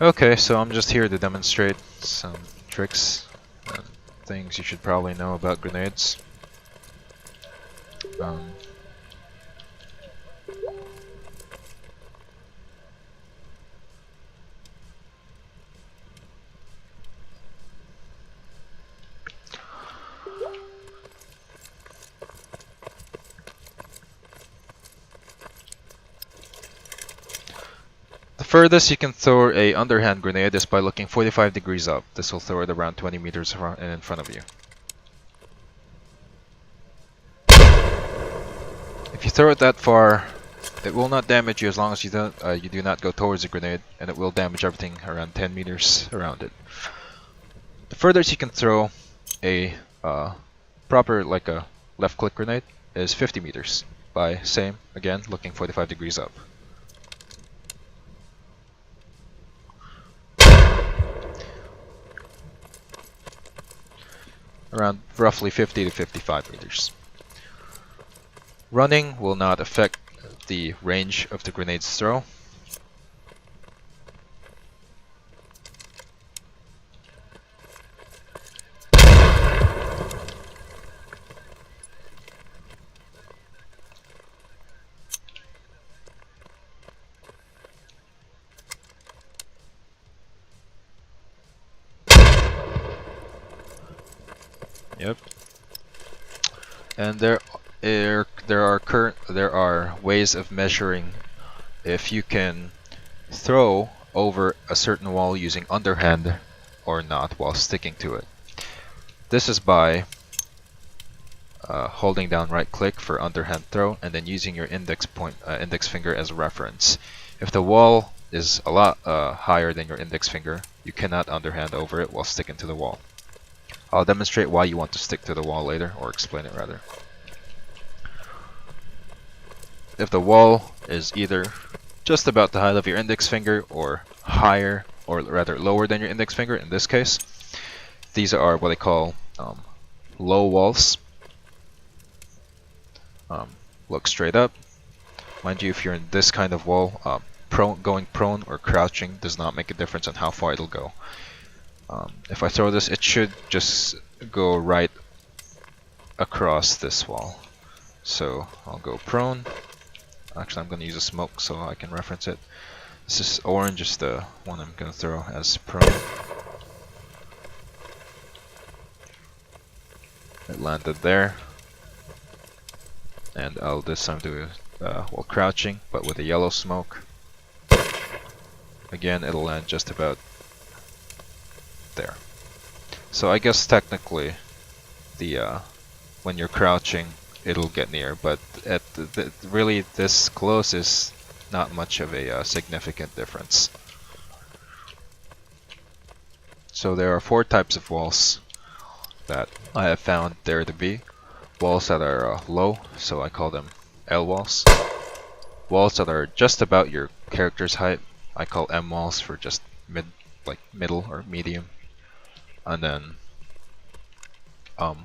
Okay, so I'm just here to demonstrate some tricks and things you should probably know about grenades. Um, the furthest you can throw a underhand grenade is by looking 45 degrees up. This will throw it around 20 meters in front of you. If you throw it that far, it will not damage you as long as you do not go towards the grenade, and it will damage everything around 10 meters around it. The furthest you can throw a proper, like a left click grenade, is 50 meters by same, again, looking 45 degrees up. Around roughly 50 to 55 meters. Running will not affect the range of the grenade's throw. Yep. And there are ways of measuring if you can throw over a certain wall using underhand or not while sticking to it. This is by holding down right click for underhand throw and then using your index finger as a reference. If the wall is a lot higher than your index finger, you cannot underhand over it while sticking to the wall. I'll demonstrate why you want to stick to the wall later, or explain it rather. If the wall is either just about the height of your index finger or higher, or rather lower than your index finger in this case, these are what I call low walls. Look straight up. Mind you, if you're in this kind of wall, going prone or crouching does not make a difference on how far it'll go. If I throw this, it should just go right across this wall. So I'll go prone. Actually, I'm going to use a smoke so I can reference it. This is orange, is the one I'm going to throw as prone. It landed there. And I'll this time do it while crouching, but with a yellow smoke. Again, it'll land just about there. So I guess technically, the when you're crouching, it'll get near, but at really this close is not much of a significant difference. So there are 4 types of walls that I have found there to be. Walls that are low, so I call them L walls. Walls that are just about your character's height, I call M walls for just middle or medium. And then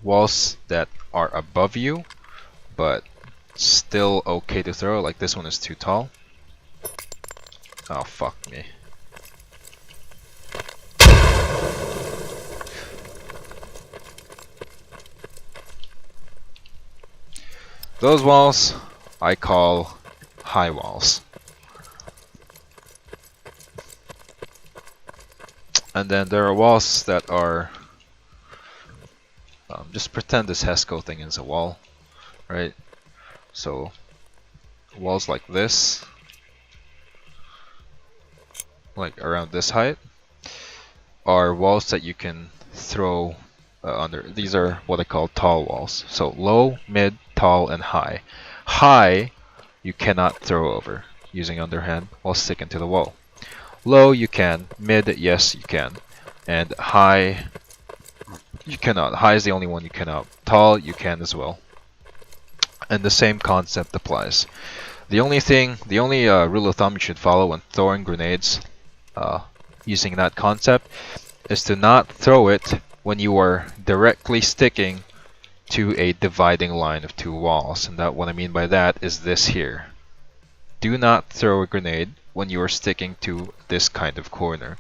walls that are above you, but still okay to throw, like this one is too tall. Oh, fuck me. Those walls I call high walls. And then there are walls that are just pretend this HESCO thing is a wall, right? So walls like this, like around this height, are walls that you can throw under. These are what I call tall walls. So low, mid, tall, and high. High you cannot throw over using underhand while sticking to the wall. Low you can, mid yes you can, and high you cannot. High is the only one you cannot. Tall you can as well. And the same concept applies. The only rule of thumb you should follow when throwing grenades using that concept is to not throw it when you are directly sticking to a dividing line of 2 walls. And that what I mean by that is this here. Do not throw a grenade when you are sticking to this kind of corner.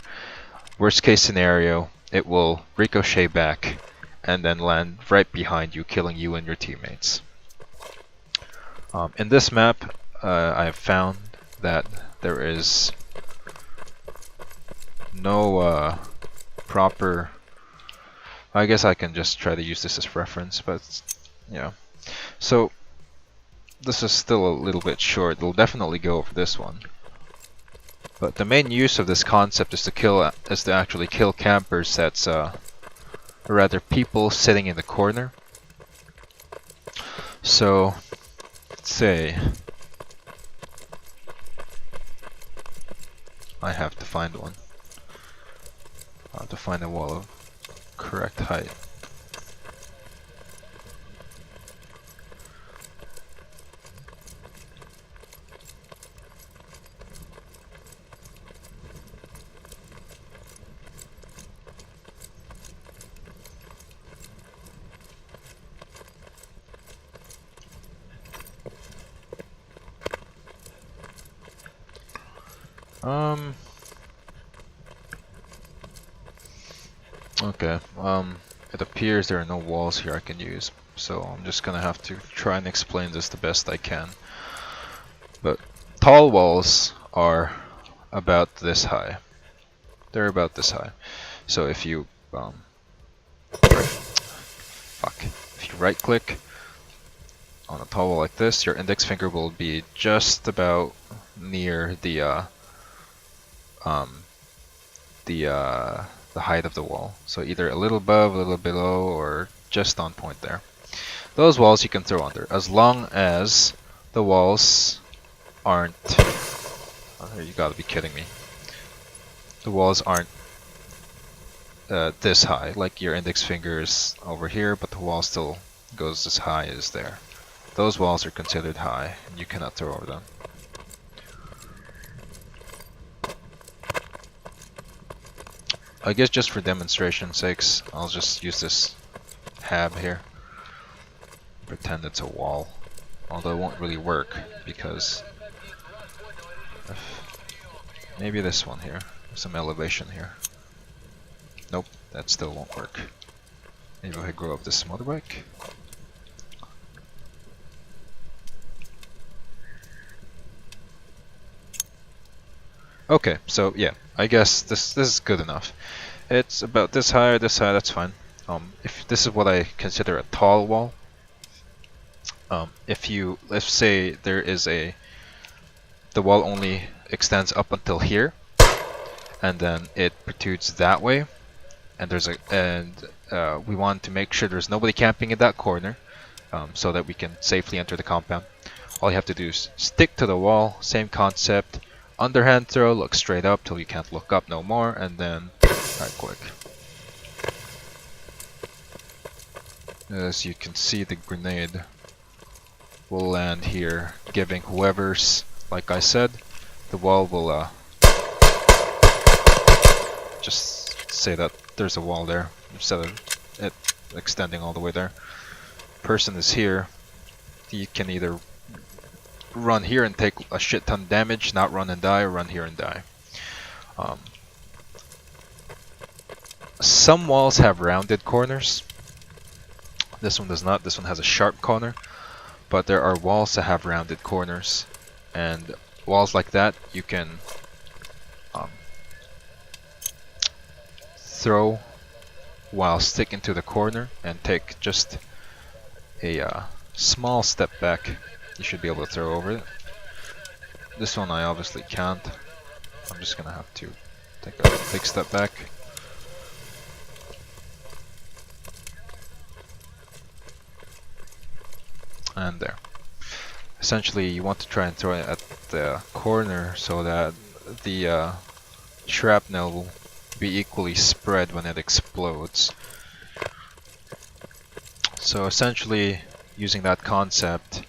Worst case scenario, it will ricochet back and then land right behind you, killing you and your teammates. In this map, I have found that there is no proper... I guess I can just try to use this as reference, but yeah. So this is still a little bit short. It'll definitely go over this one. But the main use of this concept is to actually kill campers that's or rather people sitting in the corner. So let's say I have to find one. I have to find a wall of correct height. Okay, it appears there are no walls here I can use, so I'm just gonna have to try and explain this the best I can. But tall walls are about this high. They're about this high. So if you if you right click on a tall wall like this, your index finger will be just about near the height of the wall. So either a little above, a little below, or just on point there. Those walls you can throw under, as long as the walls aren't... Oh, you gotta be kidding me. The walls aren't this high, like your index finger is over here, but the wall still goes as high as there. Those walls are considered high, and you cannot throw over them. I guess just for demonstration sakes, I'll just use this hab here. Pretend it's a wall. Although it won't really work, because... maybe this one here. Some elevation here. Nope, that still won't work. Maybe I grow up this motorbike. Okay, so yeah, I guess this is good enough. It's about this high or this high, that's fine. If this is what I consider a tall wall, let's say there is the wall only extends up until here, and then it protrudes that way, and we want to make sure there's nobody camping in that corner, so that we can safely enter the compound. All you have to do is stick to the wall, same concept. Underhand throw, look straight up till you can't look up no more, and then right click. As you can see, the grenade will land here, giving whoever's, like I said, the wall will just say that there's a wall there, instead of it extending all the way there. Person is here, he can either run here and take a shit ton of damage, not run and die, or run here and die. Some walls have rounded corners. This one does not. This one has a sharp corner. But there are walls that have rounded corners, and walls like that you can throw while sticking to the corner and take just a small step back. You should be able to throw over it. This one I obviously can't. I'm just gonna have to take a big step back. And there. Essentially, you want to try and throw it at the corner so that the shrapnel will be equally spread when it explodes. So essentially, using that concept,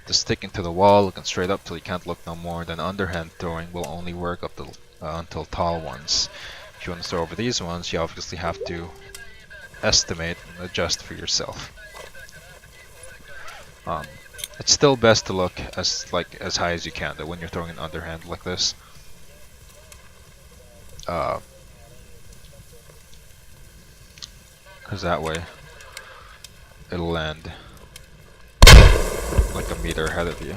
the sticking to the wall, looking straight up till you can't look no more, then underhand throwing will only work up to, until tall ones. If you want to throw over these ones, you obviously have to estimate and adjust for yourself. It's still best to look as high as you can though when you're throwing an underhand like this. Because that way it'll land like a meter ahead of you.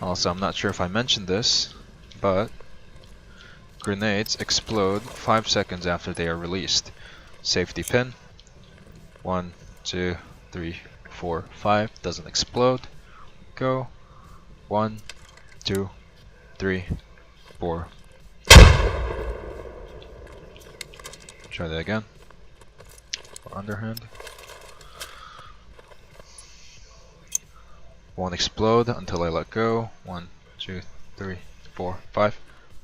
Also, I'm not sure if I mentioned this, but grenades explode 5 seconds after they are released. Safety pin. 1, 2, 3, 4, 5. Doesn't explode. Go. 1, 2, 3, 4. Try that again. Underhand. Won't explode until I let go. 1, 2, 3, 4, 5.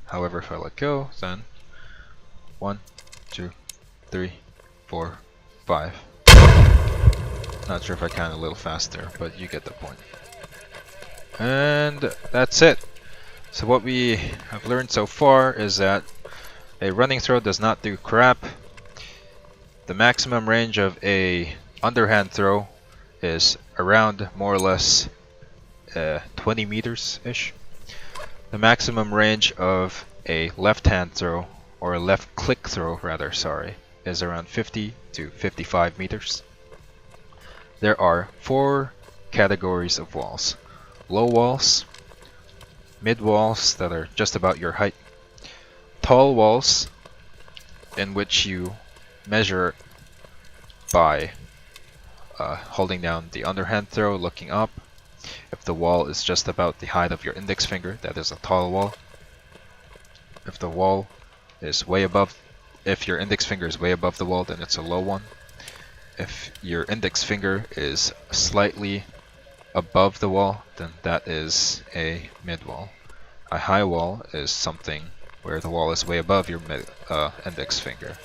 However, if I let go, then 1, 2, 3, 4, 5. Not sure if I can a little faster, but you get the point. And that's it. So what we have learned so far is that a running throw does not do crap. The maximum range of a underhand throw is around more or less 20 meters-ish. The maximum range of a left-hand throw, or a left click throw rather, sorry, is around 50 to 55 meters. There are 4 categories of walls. Low walls, mid walls that are just about your height, tall walls in which you measure by holding down the underhand throw, looking up. If the wall is just about the height of your index finger, that is a tall wall. If the wall is way above, if your index finger is way above the wall, then it's a low one. If your index finger is slightly above the wall, then that is a mid wall. A high wall is something where the wall is way above your index finger,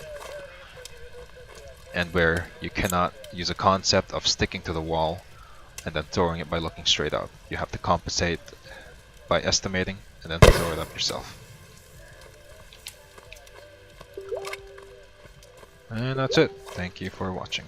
and where you cannot use a concept of sticking to the wall and then throwing it by looking straight up. You have to compensate by estimating and then throw it up yourself. And that's it. Thank you for watching.